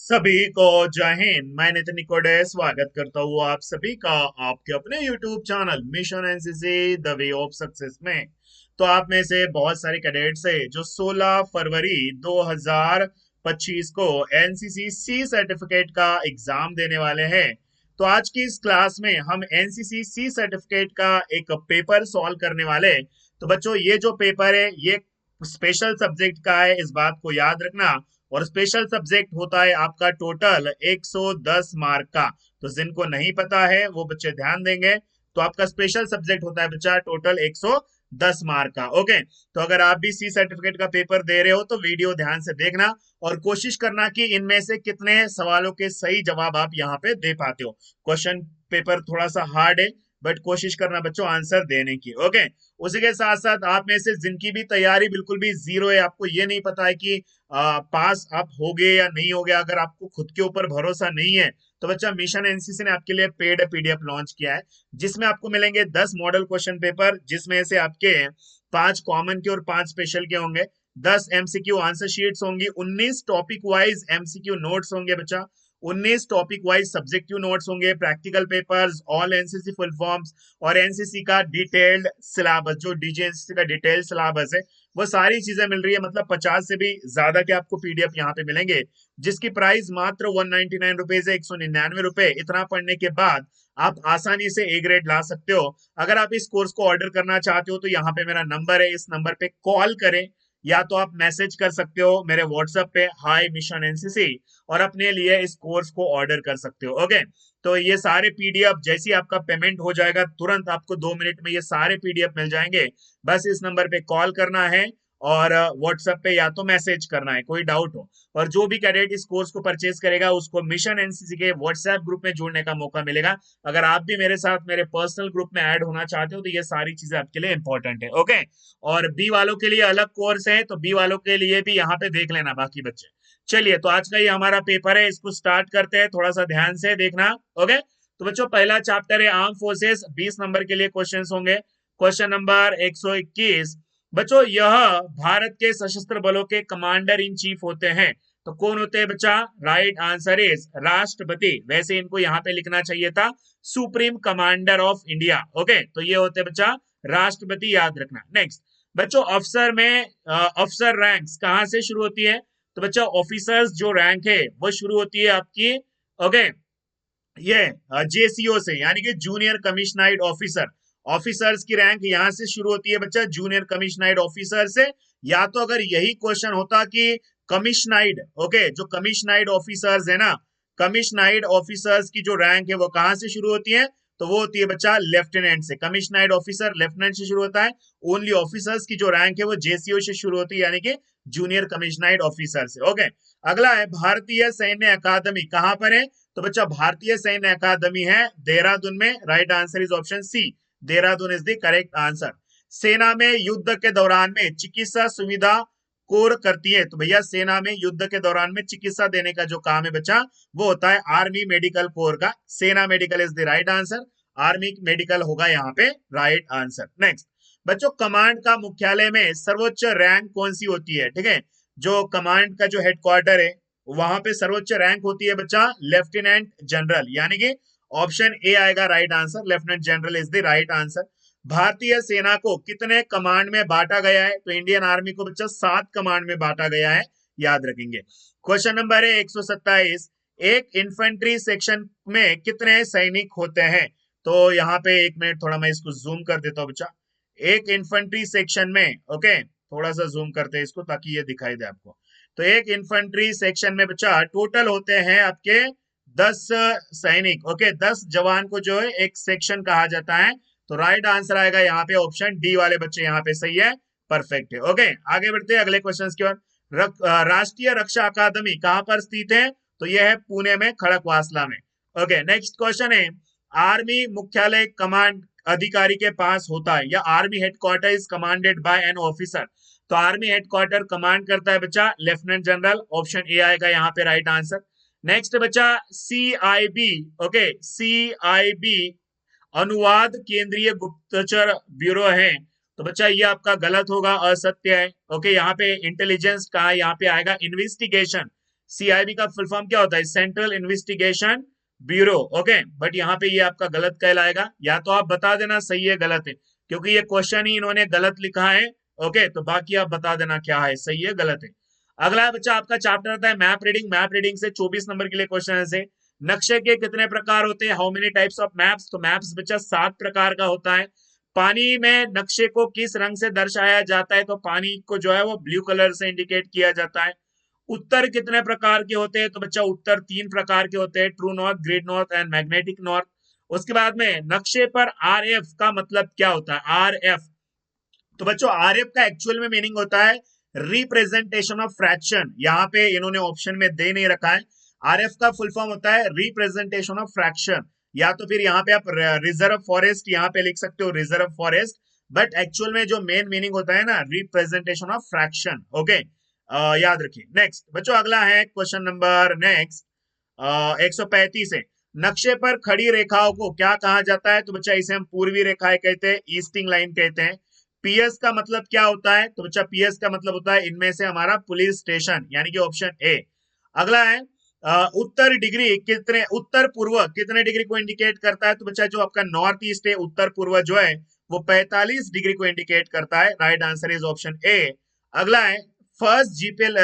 सभी को जय हिंद। मैं नितिन निकोडे स्वागत करता हूँ आप सभी का आपके अपने YouTube channel mission NCC the way of success में। तो आप में से बहुत सारे कैडेट्स है जो 16 फरवरी 2025 को एनसीसी सी सर्टिफिकेट का एग्जाम देने वाले हैं। तो आज की इस क्लास में हम एनसीसी सी सर्टिफिकेट का एक पेपर सॉल्व करने वाले हैं। तो बच्चों, ये जो पेपर है ये स्पेशल सब्जेक्ट का है, इस बात को याद रखना। और स्पेशल सब्जेक्ट होता है आपका टोटल 110 मार्क का। तो जिनको नहीं पता है वो बच्चे ध्यान देंगे। तो आपका स्पेशल सब्जेक्ट होता है बच्चा टोटल 110 मार्क का। ओके, तो अगर आप भी सी सर्टिफिकेट का पेपर दे रहे हो तो वीडियो ध्यान से देखना और कोशिश करना कि इनमें से कितने सवालों के सही जवाब आप यहाँ पे दे पाते हो। क्वेश्चन पेपर थोड़ा सा हार्ड है, बट कोशिश करना बच्चों आंसर देने की। ओके, उसी के साथ साथ आप में से जिनकी भी तैयारी बिल्कुल भी जीरो है, आपको ये नहीं पता है कि पास आप हो गए या नहीं हो गया, अगर आपको खुद के ऊपर भरोसा नहीं है तो बच्चा मिशन एनसीसी ने आपके लिए पेड पीडीएफ लॉन्च किया है, जिसमें आपको मिलेंगे 10 मॉडल क्वेश्चन पेपर, जिसमें से आपके 5 कॉमन के और 5 स्पेशल के होंगे। 10 एमसीक्यू आंसर शीट्स होंगी, 19 टॉपिक वाइज एमसीक्यू नोट्स होंगे बच्चा, 19 टॉपिक वाइज सब्जेक्टिव नोट्स होंगे, practical papers, all NCC full forms और एनसीसी का डिटेल्ड सिलेबस, जो डीजीएनसीसी का डिटेल सिलेबस है वो सारी चीजें मिल रही है। मतलब 50 से भी ज्यादा के आपको पीडीएफ यहाँ पे मिलेंगे, जिसकी प्राइस मात्र 199 रुपीज है, 199 रुपए। इतना पढ़ने के बाद आप आसानी से ए ग्रेड ला सकते हो। अगर आप इस कोर्स को ऑर्डर करना चाहते हो तो यहाँ पे मेरा नंबर है, इस नंबर पे कॉल करें या तो आप मैसेज कर सकते हो मेरे व्हाट्सएप पे हाई मिशन एनसीसी, और अपने लिए इस कोर्स को ऑर्डर कर सकते हो। ओके, तो ये सारे पीडीएफ जैसे ही आपका पेमेंट हो जाएगा तुरंत आपको 2 मिनट में ये सारे पीडीएफ मिल जाएंगे। बस इस नंबर पे कॉल करना है और व्हाट्सएप पे या तो मैसेज करना है कोई डाउट हो। और जो भी कैडेट इस कोर्स को परचेज करेगा उसको मिशन एनसीसी के व्हाट्सएप ग्रुप में जुड़ने का मौका मिलेगा। अगर आप भी मेरे साथ मेरे पर्सनल ग्रुप में ऐड होना चाहते हो तो ये सारी चीजें आपके लिए इंपॉर्टेंट है। ओके, और बी वालों के लिए अलग कोर्स है, तो बी वालों के लिए भी यहाँ पे देख लेना बाकी बच्चे। चलिए, तो आज का ये हमारा पेपर है, इसको स्टार्ट करते हैं, थोड़ा सा ध्यान से देखना। ओके, तो बच्चों पहला चैप्टर है आर्म फोर्सेस, 20 नंबर के लिए क्वेश्चंस होंगे। क्वेश्चन नंबर 121, बच्चों यह भारत के सशस्त्र बलों के कमांडर इन चीफ होते हैं, तो कौन होते हैं बच्चा? राइट आंसर इज राष्ट्रपति। वैसे इनको यहाँ पे लिखना चाहिए था supreme commander of India. Okay, तो ये होते हैं बच्चा राष्ट्रपति, याद रखना। नेक्स्ट बच्चों, अफसर में अफसर रैंक्स कहाँ से शुरू होती है? तो बच्चा ऑफिसर्स जो रैंक है वो शुरू होती है आपकी, ओके, ये जेसीओ से, यानी कि जूनियर कमिश्नर्ड ऑफिसर। ऑफिसर्स की रैंक यहां से शुरू होती है बच्चा जूनियर कमिश्नर्ड ऑफिसर से। या तो अगर यही क्वेश्चन होता कि कमिश्नर्ड, ओके, जो कमिश्नर्ड ऑफिसर्स है ना, कमिश्नर्ड ऑफिसर्स की जो रैंक है वो कहां से शुरू होती है? तो वो होती है बच्चा लेफ्टिनेंट से। कमिश्नर्ड ऑफिसर लेफ्टिनेंट से शुरू होता है। ओनली ऑफिसर्स की जो रैंक है वो जेसीओ से शुरू होती है, यानी कि जूनियर कमिश्नर्ड ऑफिसर से। ओके, अगला है भारतीय सैन्य अकादमी कहां पर है? तो बच्चा भारतीय सैन्य अकादमी है देहरादून में। Right answer is option C, Dehradun is the correct answer. सेना में युद्ध के दौरान में चिकित्सा सुविधा कोर करती है, तो भैया सेना में युद्ध के दौरान में चिकित्सा देने का जो काम है बच्चा वो होता है आर्मी मेडिकल कोर का। सेना medical is the right answer, army medical होगा यहाँ पे राइट आंसर। नेक्स्ट बच्चों, कमांड का मुख्यालय में सर्वोच्च रैंक कौन सी होती है? ठीक है, जो कमांड का जो हेडक्वार्टर है वहां पे सर्वोच्च रैंक होती है बच्चा लेफ्टिनेंट जनरल, यानी कि ऑप्शन ए आएगा right answer, lieutenant general is the right answer. भारतीय सेना को कितने कमांड में बांटा गया है? तो इंडियन आर्मी को बच्चा 7 कमांड में बांटा गया है, याद रखेंगे। क्वेश्चन नंबर है 127, एक इन्फेंट्री सेक्शन में कितने सैनिक होते हैं? तो यहाँ पे एक मिनट, थोड़ा मैं इसको जूम कर देता हूँ बच्चा। एक इन्फेंट्री सेक्शन में, ओके, थोड़ा सा जूम करते हैं इसको ताकि ये दिखाई दे आपको। तो एक इन्फेंट्री सेक्शन में बच्चा टोटल होते हैं आपके 10 सैनिक। ओके, 10 जवान को जो है एक सेक्शन कहा जाता है। तो राइट आंसर आएगा यहाँ पे ऑप्शन डी वाले बच्चे, यहाँ पे सही है, परफेक्ट है। ओके, आगे बढ़ते हैं अगले क्वेश्चन की ओर। राष्ट्रीय रक्षा अकादमी कहाँ पर स्थित है? तो यह है पुणे में, खड़कवासला में। ओके, नेक्स्ट क्वेश्चन है आर्मी मुख्यालय कमांड अधिकारी के पास होता है, या army headquarter is commanded by an officer. तो आर्मी हेडक्वार्टर कमांड करता है बच्चा लेफ्टिनेंट जनरल, ऑप्शन ए आएगा यहाँ पे राइट आंसर। नेक्स्ट बच्चा सीआईबी, ओके, सीआईबी अनुवाद केंद्रीय गुप्तचर ब्यूरो है। तो बच्चा ये आपका गलत होगा, असत्य है। ओके, यहाँ पे इंटेलिजेंस का यहाँ पे आएगा इन्वेस्टिगेशन, सीआईबी का फुल फॉर्म क्या होता है? Central investigation bureau. Okay, but यहाँ पे ये आपका गलत कहलाएगा, या तो आप बता देना सही है गलत है, क्योंकि ये क्वेश्चन ही इन्होंने गलत लिखा है। ओके, तो बाकी आप बता देना क्या है, सही है गलत है। अगला बच्चा आपका चैप्टर आता है मैप रीडिंग। मैप रीडिंग से 24 नंबर के लिए क्वेश्चन है। नक्शे के कितने प्रकार होते हैं? How many types of maps? तो मैप्स बच्चा 7 प्रकार का होता है। पानी में नक्शे को किस रंग से दर्शाया जाता है? तो पानी को जो है वो ब्लू कलर से इंडिकेट किया जाता है। उत्तर कितने प्रकार के होते हैं? तो बच्चा उत्तर 3 प्रकार के होते हैं, true north, grid north and magnetic north. उसके बाद में नक्शे पर आर एफ का मतलब क्या होता है? आर एफ, तो बच्चों आरएफ का एक्चुअल में मीनिंग होता है रिप्रेजेंटेशन ऑफ फ्रैक्शन। यहाँ पे इन्होंने ऑप्शन में दे नहीं रखा है। आरएफ का फुल फॉर्म होता है रिप्रेजेंटेशन ऑफ फ्रैक्शन, या तो फिर यहाँ पे आप रिजर्व फॉरेस्ट यहाँ पे लिख सकते हो, रिजर्व फॉरेस्ट, बट एक्चुअल में जो मेन मीनिंग होता है ना, रिप्रेजेंटेशन ऑफ फ्रैक्शन। ओके, याद रखिए। नेक्स्ट बच्चों अगला है क्वेश्चन नंबर नेक्स्ट 135 है। नक्शे पर खड़ी रेखाओं को क्या कहा जाता है? तो बच्चा इसे हम पूर्वी रेखाएं कहते हैं, ईस्टिंग लाइन कहते हैं। पीएस का मतलब क्या होता है? तो बच्चा पीएस का मतलब होता है इनमें से हमारा पुलिस स्टेशन, यानी कि ऑप्शन ए। अगला है उत्तर डिग्री कितने, उत्तर पूर्व कितने डिग्री को इंडिकेट करता है? तो बच्चा जो आपका नॉर्थ ईस्ट है, उत्तर पूर्व जो है वो 45 डिग्री को इंडिकेट करता है। Right answer is option A. अगला है first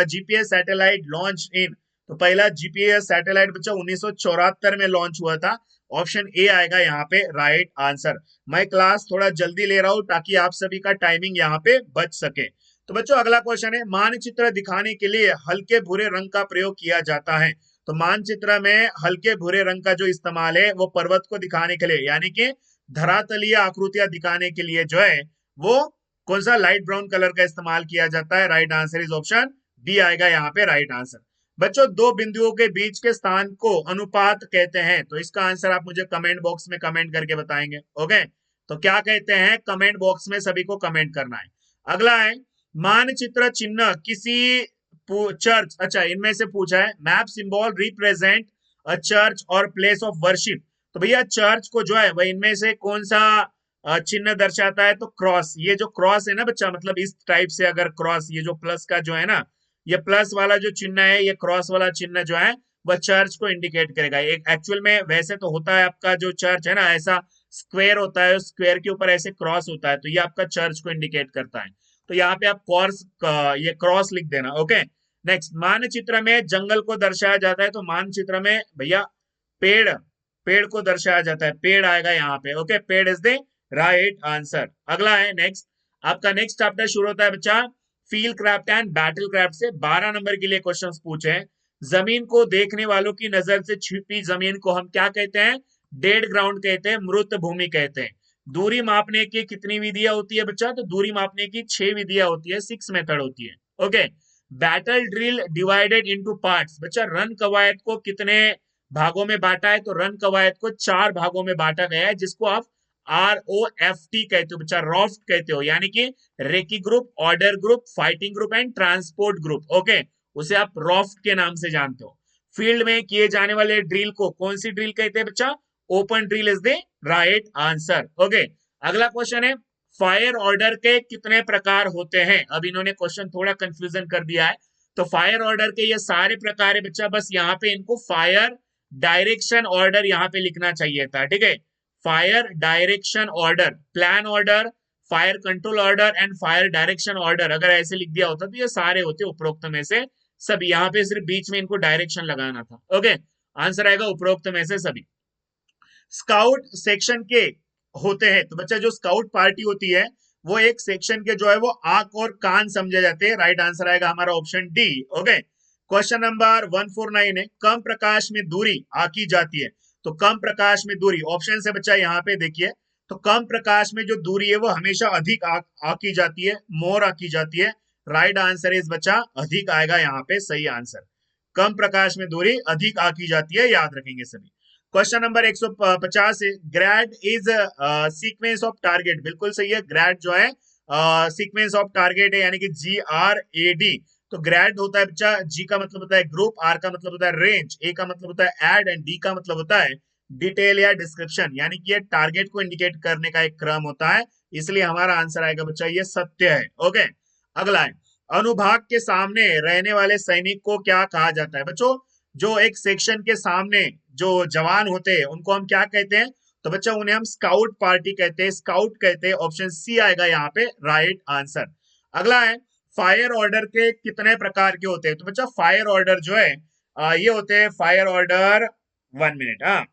GPS satellite launch in, तो पहला जीपीएस सैटेलाइट बच्चा 1974 में लॉन्च हुआ था। ऑप्शन ए आएगा यहाँ पे राइट आंसर। मैं क्लास थोड़ा जल्दी ले रहा हूं ताकि आप सभी का टाइमिंग यहाँ पे बच सके। तो बच्चों अगला क्वेश्चन है, मानचित्र दिखाने के लिए हल्के भूरे रंग का प्रयोग किया जाता है। तो मानचित्र में हल्के भूरे रंग का जो इस्तेमाल है वो पर्वत को दिखाने के लिए, यानी कि धरातलीय आकृतियां दिखाने के लिए जो है वो कौन सा लाइट ब्राउन कलर का इस्तेमाल किया जाता है। Right answer is option B आएगा यहाँ पे राइट आंसर। बच्चों दो बिंदुओं के बीच के स्थान को अनुपात कहते हैं, तो इसका आंसर आप मुझे कमेंट बॉक्स में कमेंट करके बताएंगे। ओके, तो क्या कहते हैं कमेंट बॉक्स में सभी को कमेंट करना है। अगला है मानचित्र चिन्ह किसी चर्च, अच्छा इनमें से पूछा है map symbol represent a church और प्लेस ऑफ वर्शिप। तो भैया चर्च को जो है वह इनमें से कौन सा चिन्ह दर्शाता है? तो क्रॉस। ये जो क्रॉस है ना बच्चा, मतलब इस टाइप से अगर क्रॉस, ये जो प्लस का जो है ना, ये प्लस वाला जो चिन्ह है, ये क्रॉस वाला चिन्ह जो है वह चर्च को इंडिकेट करेगा। एक एक्चुअल में वैसे तो होता है आपका जो चर्च है ना, ऐसा स्क्वायर होता है, स्क्वायर के ऊपर ऐसे क्रॉस होता है, तो ये आपका चर्च को इंडिकेट करता है। तो यहाँ पे आप क्रॉस, ये क्रॉस लिख देना। ओके, नेक्स्ट मानचित्र में जंगल को दर्शाया जाता है। तो मानचित्र में भैया पेड़, पेड़ को दर्शाया जाता है, पेड़ आएगा यहाँ पे। ओके, पेड़ इज द राइट आंसर। अगला है नेक्स्ट, आपका नेक्स्ट चैप्टर शुरू होता है बच्चा field craft and battle craft से। 12 नंबर के लिए क्वेश्चंस पूछे हैं। जमीन को देखने वालों की नजर से छिपी जमीन को हम क्या कहते हैं? डेड ग्राउंड कहते हैं, मृत भूमि कहते हैं। दूरी मापने की कितनी विधियां होती है बच्चा? तो दूरी मापने की 6 विधियां होती है, 6 मेथड होती है। Okay, battle drill divided into parts, बच्चा रन कवायद को कितने भागों में बांटा है? तो रन कवायद को 4 भागों में बांटा गया है, जिसको आप ROFT कहते हो बच्चा, रॉफ्ट कहते हो, यानी कि recce group, order group, fighting group and transport group. Okay, उसे आप रॉफ्ट के नाम से जानते हो। फील्ड में किए जाने वाले ड्रिल को कौन सी ड्रिल कहते हैं बच्चा? Open drill is the right answer. Okay, अगला क्वेश्चन है फायर ऑर्डर के कितने प्रकार होते हैं? अब इन्होंने क्वेश्चन थोड़ा कंफ्यूजन कर दिया है। तो फायर ऑर्डर के ये सारे प्रकार है बच्चा, बस यहाँ पे इनको फायर डायरेक्शन ऑर्डर यहाँ पे लिखना चाहिए था। ठीक है, fire direction order, plan order, fire control order and fire direction order, अगर ऐसे लिख दिया होता तो ये सारे होते उपरोक्त में से सभी। यहाँ पे सिर्फ बीच में इनको डायरेक्शन लगाना था। ओके, आंसर आएगा उपरोक्त में से सभी। स्काउट सेक्शन के होते हैं, तो बच्चा जो स्काउट पार्टी होती है वो एक सेक्शन के जो है वो आंख और कान समझे जाते हैं। राइट आंसर आएगा हमारा option D. Okay, question number 149 है, कम प्रकाश में दूरी आकी जाती है। तो कम प्रकाश में दूरी ऑप्शन से बच्चा यहाँ पे देखिए, तो कम प्रकाश में जो दूरी है वो हमेशा अधिक आकी जाती है, मोर आकी जाती है। राइट आंसर इज बच्चा अधिक आएगा यहाँ पे सही आंसर। कम प्रकाश में दूरी अधिक आकी जाती है, याद रखेंगे सभी। क्वेश्चन नंबर 150 है, grade is sequence of target. बिल्कुल सही है, ग्रेड जो है सीक्वेंस ऑफ टारगेट है, यानी कि GRAD। तो ग्रेड होता है बच्चा, जी का मतलब होता है ग्रुप, आर का मतलब होता है रेंज, ए का मतलब होता है एड एंड डी का मतलब होता है डिटेल या डिस्क्रिप्शन, यानी कि ये टारगेट को इंडिकेट करने का एक क्रम होता है। इसलिए हमारा आंसर आएगा बच्चा ये सत्य है। ओके, अगला है अनुभाग के सामने रहने वाले सैनिक को क्या कहा जाता है बच्चों? जो एक सेक्शन के सामने जो जवान होते हैं उनको हम क्या कहते हैं? तो बच्चा उन्हें हम स्काउट पार्टी कहते हैं, स्काउट कहते हैं। ऑप्शन सी आएगा यहाँ पे राइट आंसर। अगला है फायर ऑर्डर के कितने प्रकार के होते हैं? तो बच्चा फायर ऑर्डर जो है ये होते हैं फायर ऑर्डर, 1 मिनट, हाँ,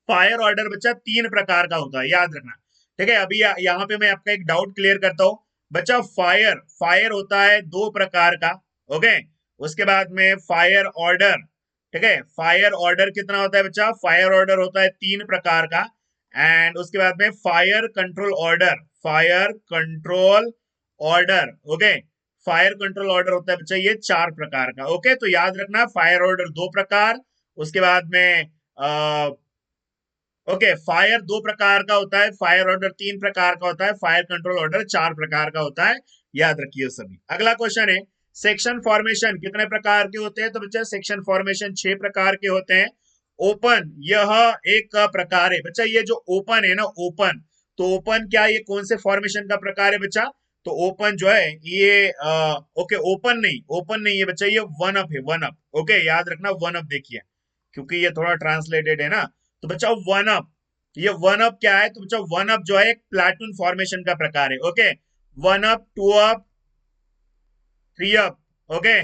फायर ऑर्डर बच्चा 3 प्रकार का होता है, याद रखना। ठीक है, अभी यहाँ पे मैं आपका एक डाउट क्लियर करता हूँ बच्चा। फायर फायर होता है 2 प्रकार का, ओके। उसके बाद में फायर ऑर्डर, ठीक है, फायर ऑर्डर कितना होता है बच्चा? फायर ऑर्डर होता है 3 प्रकार का। एंड उसके बाद में fire control order, fire control order, okay, fire control order होता है बच्चा ये 4 प्रकार का, ओके। तो याद रखना फायर ऑर्डर 2 प्रकार, उसके बाद में ओके, फायर 2 प्रकार का होता है, फायर ऑर्डर 3 प्रकार का होता है, फायर कंट्रोल ऑर्डर 4 प्रकार का होता है, याद रखिए सभी। अगला क्वेश्चन है सेक्शन फॉर्मेशन कितने प्रकार के होते हैं? तो बच्चा सेक्शन फॉर्मेशन 6 प्रकार के होते हैं। ओपन यह एक का प्रकार है बच्चा। ये जो ओपन है ना, ओपन, तो ओपन क्या ये कौन से फॉर्मेशन का प्रकार है बच्चा? तो ओपन जो है ये ओके, ओपन नहीं है बच्चा, ये वन अप है, वन अप, ओके, याद रखना वन अप। देखिए क्योंकि ये थोड़ा ट्रांसलेटेड है ना, तो बच्चा वन अप, ये वन अप क्या है? तो बच्चा वन अप जो है एक प्लाटून फॉर्मेशन का प्रकार है, okay. One up, two up, three up, okay,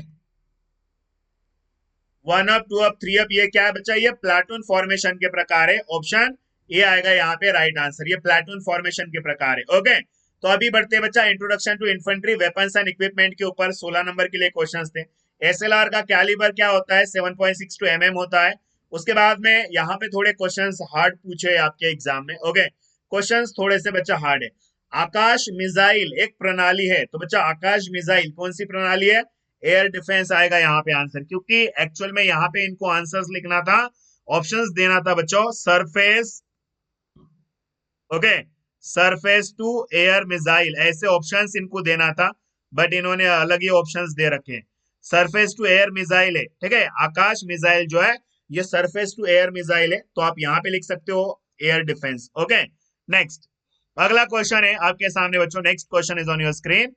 one up, two up, three up, ये क्या है बच्चा? ये प्लाटून फॉर्मेशन के प्रकार है। ऑप्शन ए आएगा यहाँ पे राइट आंसर, ये प्लाटून फॉर्मेशन के प्रकार है, ओके। तो अभी बढ़ते हैं बच्चा introduction to infantry weapons and equipment के ऊपर। 16 नंबर के लिए क्वेश्चंस थे। एसएलआर का कैलिबर क्या होता है? 7.62 mm होता है। उसके बाद में यहाँ पे थोड़े क्वेश्चंस हार्ड पूछे आपके एग्जाम में, ओके, क्वेश्चंस थोड़े से बच्चा हार्ड है। आकाश मिसाइल एक प्रणाली है, तो बच्चा आकाश मिसाइल कौन सी प्रणाली है? एयर डिफेंस आएगा यहाँ पे आंसर, क्योंकि एक्चुअल में यहाँ पे इनको आंसर्स लिखना था, ऑप्शंस देना था बच्चों, surface, okay, surface to air missile, ऐसे ऑप्शंस इनको देना था, बट इन्होंने अलग ही ऑप्शंस दे रखे हैं। सरफेस टू एयर मिसाइल है, ठीक है, आकाश मिसाइल जो है ये सरफेस टू एयर मिसाइल है, तो आप यहाँ पे लिख सकते हो एयर डिफेंस, ओके। नेक्स्ट अगला क्वेश्चन है आपके सामने बच्चों, next question is on your screen.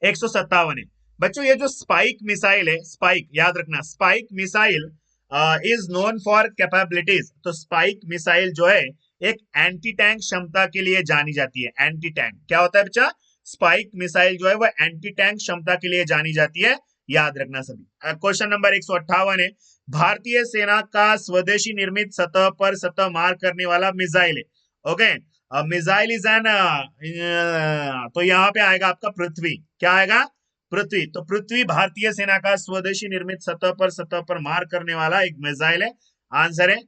157 है बच्चों। ये जो स्पाइक मिसाइल है, स्पाइक याद रखना, spike missile is known for capabilities. तो स्पाइक मिसाइल जो है एक एंटी टैंक क्षमता के लिए जानी जाती है। एंटी टैंक क्या होता है बच्चा? स्पाइक मिसाइल जो है वो एंटी टैंक क्षमता के लिए जानी जाती है, याद रखना सभी। क्वेश्चन नंबर 158 है भारतीय सेना का स्वदेशी निर्मित सतह पर सतह मार करने वाला मिसाइल है, ओके। मिसाइल इज एन, तो यहाँ पे आएगा आपका पृथ्वी, क्या आएगा? पृथ्वी। तो पृथ्वी भारतीय सेना का स्वदेशी निर्मित सतह पर मार करने वाला एक मिसाइल है, आंसर है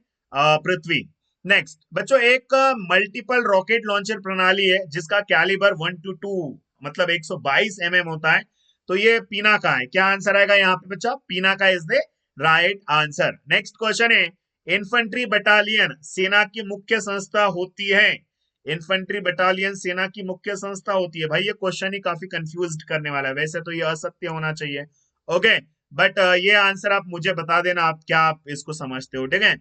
पृथ्वी। नेक्स्ट बच्चों एक मल्टीपल रॉकेट लॉन्चर प्रणाली है जिसका कैलिबर 1 to 2 मतलब 122 mm होता है, तो ये पीना का है, क्या आंसर आएगा यहाँ पे बच्चा? पीना का is the right answer. Next question है इन्फेंट्री बटालियन सेना की मुख्य संस्था होती है। इन्फेंट्री बटालियन सेना की मुख्य संस्था होती है। भाई ये क्वेश्चन ही काफी कंफ्यूज करने वाला है, वैसे तो ये असत्य होना चाहिए, ओके, बट ये आंसर आप मुझे बता देना, आप क्या आप इसको समझते हो, ठीक है।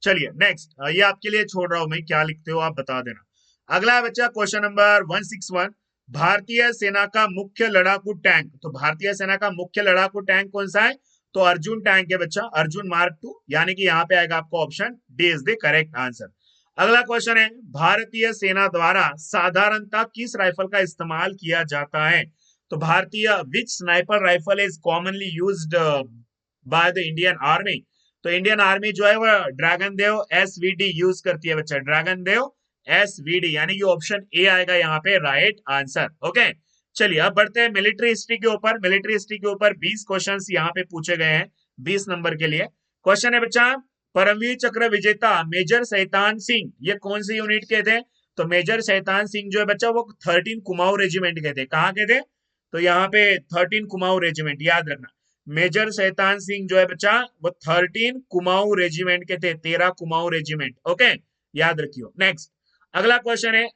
चलिए नेक्स्ट, ये आपके लिए छोड़ रहा हूं मैं, क्या लिखते हो आप बता देना। अगला है बच्चा क्वेश्चन नंबर 161, भारतीय सेना का मुख्य लड़ाकू टैंक। तो भारतीय सेना का मुख्य लड़ाकू टैंक कौन सा है? तो अर्जुन टैंक है बच्चा, अर्जुन मार्क 2, यानी कि यहाँ पे आएगा आपका option D is the correct answer. अगला क्वेश्चन है भारतीय सेना द्वारा साधारणतः किस राइफल का इस्तेमाल किया जाता है? तो भारतीय which sniper rifle is commonly used by the Indian Army. तो इंडियन आर्मी जो है वो ड्रैगन देव एसवीडी यूज करती है बच्चा, ड्रैगन देव एसवीडी, यानी कि ऑप्शन ए आएगा यहाँ पे राइट आंसर, ओके। चलिए अब बढ़ते हैं मिलिट्री हिस्ट्री के ऊपर। मिलिट्री हिस्ट्री के ऊपर 20 क्वेश्चंस यहाँ पे पूछे गए हैं 20 नंबर के लिए। क्वेश्चन है बच्चा परमवीर चक्र विजेता मेजर शैतान सिंह ये कौन सी यूनिट के थे? तो मेजर शैतान सिंह जो है बच्चा वो 13 कुमाऊं रेजिमेंट के थे। कहाँ के थे? तो यहाँ पे 13 कुमाऊं रेजिमेंट, याद रखना। मेजर शैतान सिंह जो है बच्चा वो 13 कुमाऊं रेजिमेंट के थे, 13 कुमाऊं रेजिमेंट, ओके, याद रखियो। नेक्स्ट अगला क्वेश्चन है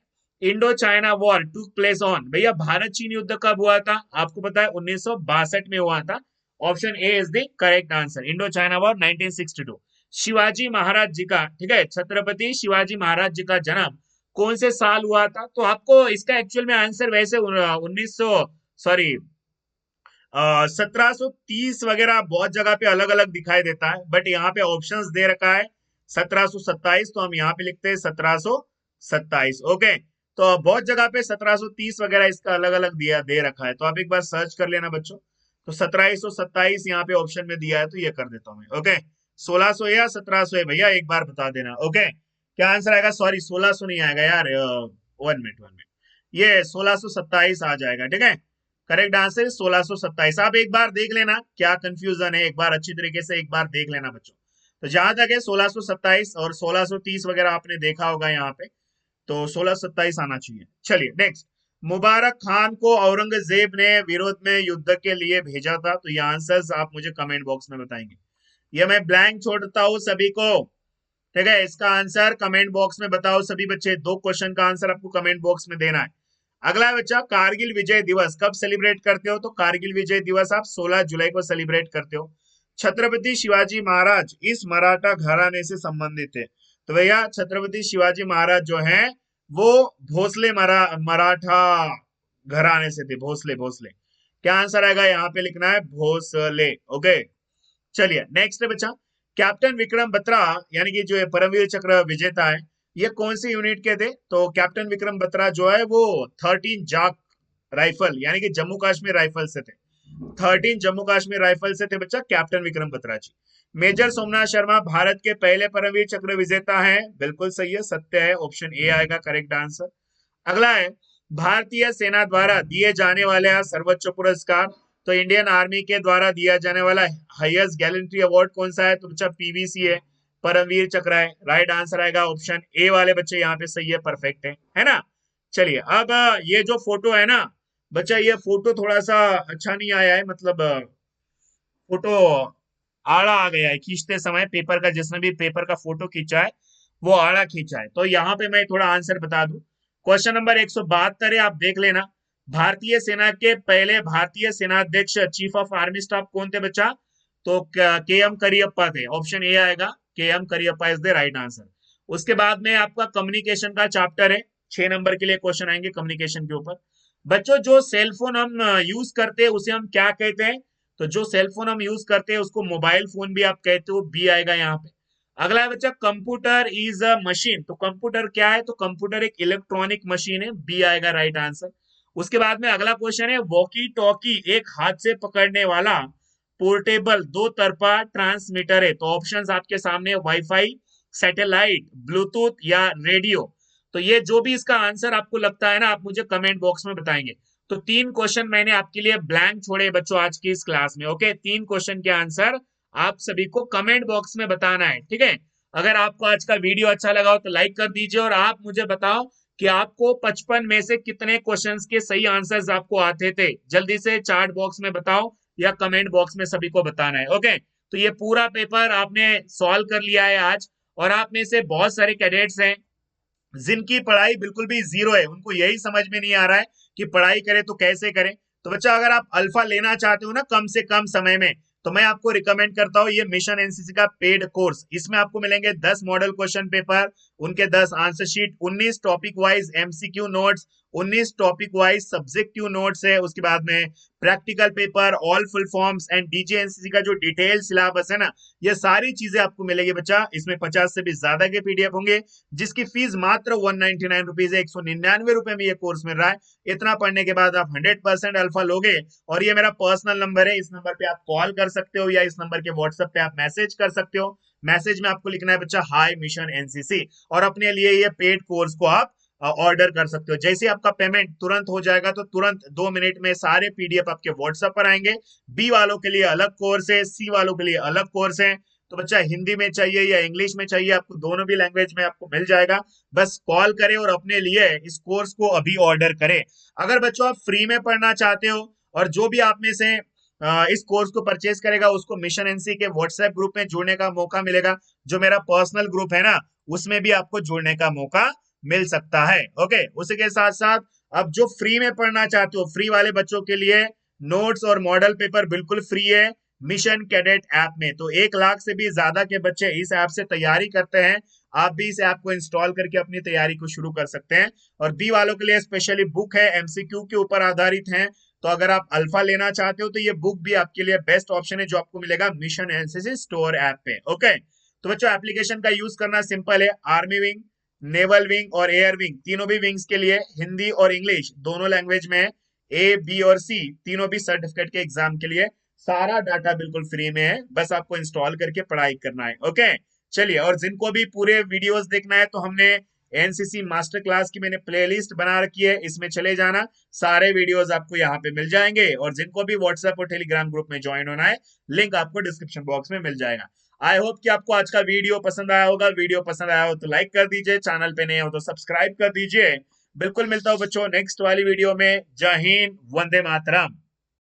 Indo China war took place on. भैया भारत चीन युद्ध कब हुआ था? आपको पता है 1962 में हुआ था, option A is the correct answer, Indo China war 1962। Shivaji Maharaj ji का, ठीक है, छत्रपति शिवाजी महाराज जी का जन्म कौन से साल हुआ था, तो आपको इसका एक्चुअल में आंसर वैसे 1900 सॉरी 1730 वगैरह बहुत जगह पे अलग अलग दिखाई देता है, बट यहाँ पे ऑप्शंस दे रखा है 1727, तो हम यहाँ पे लिखते हैं 1727। ओके, तो बहुत जगह पे 1730 वगैरह इसका अलग अलग दिया दे रखा है, तो आप एक बार सर्च कर लेना बच्चों। तो 1727 यहाँ पे ऑप्शन में दिया है, तो ये कर देता हूँ मैं। ओके, 1600 या 1700 है भैया, एक बार बता देना। ओके, क्या आंसर आएगा? सॉरी 1600 नहीं आएगा यार, 1 मिनट ये 1627 आ जाएगा, ठीक है। Correct answer 1627। आप एक बार देख लेना क्या कंफ्यूजन है, एक बार अच्छी तरीके से एक बार देख लेना बच्चों। तो जहां तक है 1627 और 1630 वगैरह आपने देखा होगा यहाँ पे, तो 1627 आना चाहिए। चलिए नेक्स्ट, मुबारक खान को औरंगजेब ने विरोध में युद्ध के लिए भेजा था, तो ये आंसर्स आप मुझे कमेंट बॉक्स में बताएंगे। ये मैं ब्लैंक छोड़ता हूँ सभी को, ठीक है। इसका आंसर कमेंट बॉक्स में बताओ सभी बच्चे, 2 क्वेश्चन का आंसर आपको कमेंट बॉक्स में देना है। अगला बच्चा, कारगिल विजय दिवस कब सेलिब्रेट करते हो? तो कारगिल विजय दिवस आप 16 जुलाई को सेलिब्रेट करते हो। छत्रपति शिवाजी महाराज इस मराठा घराने से संबंधित है, तो भैया छत्रपति शिवाजी महाराज जो हैं वो भोसले मराठा घराने से थे, भोसले भोसले। क्या आंसर आएगा? यहाँ पे लिखना है भोसले। ओके, चलिए नेक्स्ट है बच्चा, कैप्टन विक्रम बत्रा यानी कि जो परमवीर चक्र विजेता है, ये कौन सी यूनिट के थे? तो कैप्टन विक्रम बत्रा जो है वो 13 जाक राइफल यानी कि जम्मू कश्मीर राइफल से थे। 13 जम्मू कश्मीर राइफल से थे बच्चा कैप्टन विक्रम बत्रा जी। मेजर सोमनाथ शर्मा भारत के पहले परमवीर चक्र विजेता हैं, बिल्कुल सही है, सत्य है, ऑप्शन ए आएगा करेक्ट आंसर। अगला है, भारतीय सेना द्वारा दिए जाने वाले सर्वोच्च पुरस्कार, तो इंडियन आर्मी के द्वारा दिया जाने वाला हाईएस्ट गैलेंट्री अवार्ड कौन सा है? तो बच्चा पीवीसी है, परमवीर चक्र है। राइट आंसर आएगा ऑप्शन ए वाले बच्चे यहाँ पे सही है, परफेक्ट है ना। चलिए अब ये जो फोटो है ना बच्चा, ये फोटो थोड़ा सा अच्छा नहीं आया है, मतलब फोटो आड़ा आ गया है खींचते समय, पेपर का जिसने भी पेपर का फोटो खींचा है वो आड़ा खींचा है। तो यहाँ पे मैं थोड़ा आंसर बता दूं, क्वेश्चन नंबर 172 है, आप देख लेना। भारतीय सेना के पहले भारतीय सेनाध्यक्ष चीफ ऑफ आर्मी स्टाफ कौन थे बच्चा? तो के एम करियप्पा थे, ऑप्शन ए आएगा, K M Cariappa is the right answer. उसके बाद में आपका कम्युनिकेशन का चैप्टर है, 6 नंबर के लिए क्वेश्चन आएंगे कम्युनिकेशन के ऊपर। बच्चों जो सेलफोन हम यूज करते हैं उसे हम क्या कहते हैं? तो जो सेलफोन हम यूज करते हैं उसको मोबाइल फोन भी आप कहते हो, बी आएगा यहाँ पे। अगला है बच्चा, कंप्यूटर इज अ मशीन, तो कंप्यूटर क्या है? तो कंप्यूटर एक इलेक्ट्रॉनिक मशीन है, बी आएगा राइट आंसर। उसके बाद में अगला क्वेश्चन है, वॉकी टॉकी एक हाथ से पकड़ने वाला पोर्टेबल दो तरफा ट्रांसमीटर है, तो ऑप्शंस आपके सामने, वाईफाई, सैटेलाइट, ब्लूटूथ या रेडियो। तो ये जो भी इसका आंसर आपको लगता है ना, आप मुझे कमेंट बॉक्स में बताएंगे। तो 3 क्वेश्चन मैंने आपके लिए ब्लैंक छोड़े बच्चों आज की इस क्लास में। ओके, 3 क्वेश्चन के आंसर आप सभी को कमेंट बॉक्स में बताना है, ठीक है। अगर आपको आज का वीडियो अच्छा लगा हो तो लाइक कर दीजिए, और आप मुझे बताओ कि आपको 55 में से कितने क्वेश्चंस के सही आंसर्स आपको आते थे। जल्दी से चैट बॉक्स में बताओ या कमेंट बॉक्स में सभी को बताना है। ओके, तो ये पूरा पेपर आपने सॉल्व कर लिया है आज, और आप में से बहुत सारे कैडेट्स हैं जिनकी पढ़ाई बिल्कुल भी जीरो है, उनको यही समझ में नहीं आ रहा है कि पढ़ाई करें तो कैसे करें। तो बच्चा अगर आप अल्फा लेना चाहते हो ना कम से कम समय में, तो मैं आपको रिकमेंड करता हूँ ये मिशन एनसीसी का पेड कोर्स। इसमें आपको मिलेंगे 10 मॉडल क्वेश्चन पेपर, उनके 10 answer sheet, 19 topic wise MCQ notes, 19 topic wise subjective notes है। उसके बाद में practical paper, all full forms and DGNCC का जो डिटेल सिलेबस है ना, ये सारी चीजें आपको मिलेगी बच्चा। इसमें 50 से भी ज्यादा के पीडीएफ होंगे, जिसकी फीस मात्र 199 रुपीज है, 199 रुपए में ये कोर्स मिल रहा है। इतना पढ़ने के बाद आप 100% अल्फा लोगे। और ये मेरा पर्सनल नंबर है, इस नंबर पे आप कॉल कर सकते हो या इस नंबर के व्हाट्सएप पे आप मैसेज कर सकते हो। मैसेज में आपको लिखना है बच्चा हाई मिशन एनसीसी, और अपने लिए ये पेड कोर्स को आप ऑर्डर कर सकते हो। जैसे आपका पेमेंट तुरंत हो जाएगा तो तुरंत 2 मिनट में सारे पीडीएफ आपके व्हाट्सएप पर आएंगे। बी वालों के लिए अलग कोर्स है, सी वालों के लिए अलग कोर्स है। तो बच्चा हिंदी में चाहिए या इंग्लिश में चाहिए, आपको दोनों भी लैंग्वेज में आपको मिल जाएगा। बस कॉल करें और अपने लिए इस कोर्स को अभी ऑर्डर करें। अगर बच्चों आप फ्री में पढ़ना चाहते हो, और जो भी आप में से इस कोर्स को परचेज करेगा उसको मिशन एनसी के व्हाट्सएप ग्रुप में जुड़ने का मौका मिलेगा। जो मेरा पर्सनल ग्रुप है ना, उसमें भी आपको जुड़ने का मौका मिल सकता है। ओके, उसी के साथ साथ अब जो फ्री में पढ़ना चाहते हो, फ्री वाले बच्चों के लिए नोट्स और मॉडल पेपर बिल्कुल फ्री है मिशन कैडेट ऐप में। तो 1 लाख से भी ज्यादा के बच्चे इस ऐप से तैयारी करते हैं आप भी इस ऐप को इंस्टॉल करके अपनी तैयारी को शुरू कर सकते हैं। और बी वालों के लिए स्पेशली बुक है, एमसीक्यू के ऊपर आधारित है। तो अगर आप अल्फा लेना चाहते हो तो ये बुक भी आपके लिए बेस्ट ऑप्शन है, जो आपको मिलेगा मिशन एनसीसी स्टोर ऐप पे। ओके, तो बच्चों एप्लीकेशन का यूज करना सिंपल है। आर्मी विंग, नेवल विंग और एयर विंग, तीनों भी विंग्स के लिए हिंदी और इंग्लिश दोनों लैंग्वेज में है। ए, बी और सी तीनों भी सर्टिफिकेट के एग्जाम के लिए। सारा डाटा बिल्कुल फ्री में है, बस आपको इंस्टॉल करके पढ़ाई करना है। ओके, चलिए, और जिनको भी पूरे वीडियोस देखना है तो हमने एनसीसी मास्टर क्लास की मैंने प्लेलिस्ट बना रखी है, इसमें चले जाना, सारे वीडियोस आपको यहाँ पे मिल जाएंगे। और जिनको भी व्हाट्सएप और टेलीग्राम ग्रुप में ज्वाइन होना है, लिंक आपको डिस्क्रिप्शन बॉक्स में मिल जाएगा। आई होप कि आपको आज का वीडियो पसंद आया होगा। वीडियो पसंद आया हो तो लाइक कर दीजिए, चैनल पे नए हो तो सब्सक्राइब कर दीजिए। बिल्कुल मिलता हूँ बच्चों नेक्स्ट वाली वीडियो में। जय हिंद, वंदे मातरम।